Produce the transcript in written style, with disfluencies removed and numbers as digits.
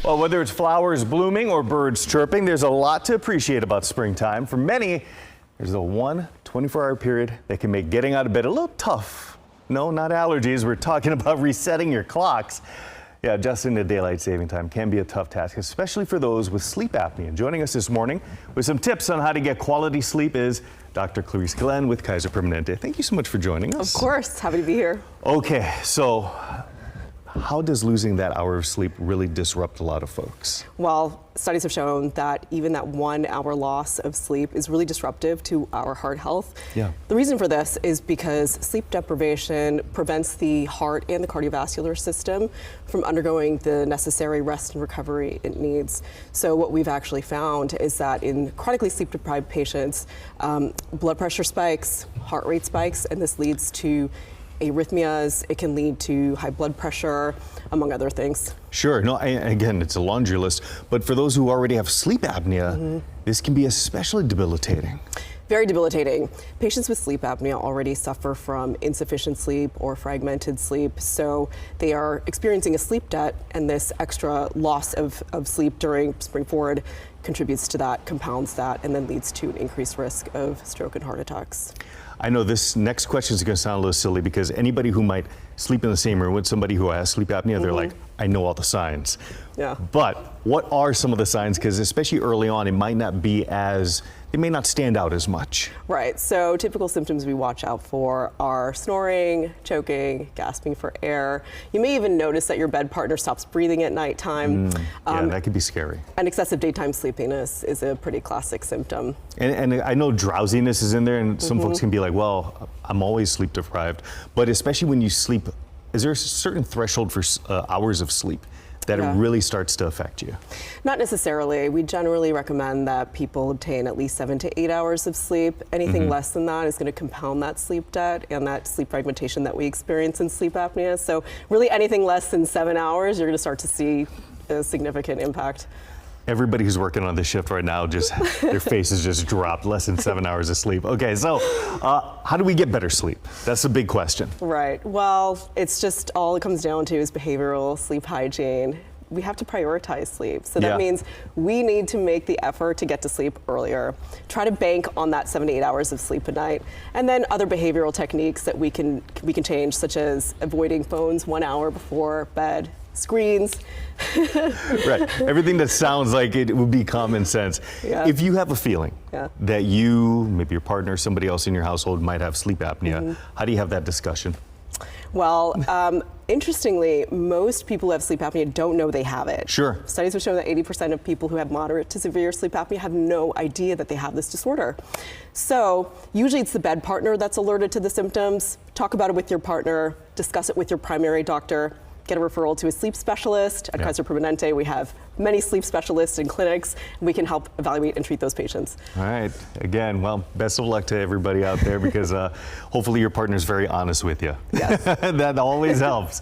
Well, whether it's flowers blooming or birds chirping, there's a lot to appreciate about springtime. For many, there's a 24-hour period that can make getting out of bed a little tough. No, not allergies. We're talking about resetting your clocks. Yeah, adjusting to daylight saving time can be a tough task, especially for those with sleep apnea. Joining us this morning with some tips on how to get quality sleep is Dr. Clarice Glenn with Kaiser Permanente. Thank you so much for joining us. Of course, happy to be here. Okay, so how does losing that hour of sleep really disrupt a lot of folks? Well, studies have shown that even that 1 hour loss of sleep is really disruptive to our heart health. Yeah. The reason for this is because sleep deprivation prevents the heart and the cardiovascular system from undergoing the necessary rest and recovery it needs. So what we've actually found is that in chronically sleep deprived patients, blood pressure spikes, heart rate spikes, and this leads to arrhythmias. It can lead to high blood pressure, among other things. Sure. No, again, it's a laundry list. But for those who already have sleep apnea, this can be especially debilitating. Very debilitating. Patients with sleep apnea already suffer from insufficient sleep or fragmented sleep, so they are experiencing a sleep debt, and this extra loss of sleep during spring forward contributes to that, compounds that, and then leads to an increased risk of stroke and heart attacks. I know this next question is going to sound a little silly because anybody who might sleep in the same room with somebody who has sleep apnea, they're like, I know all the signs. Yeah. But what are some of the signs? Because especially early on, it might not be as, they may not stand out as much. Right, so typical symptoms we watch out for are snoring, choking, gasping for air. You may even notice that your bed partner stops breathing at nighttime. Yeah, that could be scary. And excessive daytime sleepiness is a pretty classic symptom. And I know drowsiness is in there, and some folks can be like, well, I'm always sleep deprived. But especially when you sleep, is there a certain threshold for hours of sleep that it really starts to affect you? Not necessarily. We generally recommend that people obtain at least 7 to 8 hours of sleep. Anything less than that is going to compound that sleep debt and that sleep fragmentation that we experience in sleep apnea. So really anything less than 7 hours, you're going to start to see a significant impact. Everybody who's working on this shift right now, just their faces just dropped. Less than 7 hours of sleep. Okay, so how do we get better sleep? That's a big question. Right. Well, it's just all it comes down to is behavioral sleep hygiene. We have to prioritize sleep. So that means we need to make the effort to get to sleep earlier. Try to bank on that 7 to 8 hours of sleep a night. And then other behavioral techniques that we can change, such as avoiding phones 1 hour before bed, screens. Right. Everything that sounds like it would be common sense. Yeah. If you have a feeling that you, maybe your partner, somebody else in your household might have sleep apnea, how do you have that discussion? Well, interestingly, most people who have sleep apnea don't know they have it. Sure. Studies have shown that 80% of people who have moderate to severe sleep apnea have no idea that they have this disorder. So usually it's the bed partner that's alerted to the symptoms. Talk about it with your partner, discuss it with your primary doctor, get a referral to a sleep specialist. At Kaiser Permanente, we have many sleep specialists in clinics, and we can help evaluate and treat those patients. All right. Again, well, best of luck to everybody out there because hopefully your partner's very honest with you. Yes. That always helps.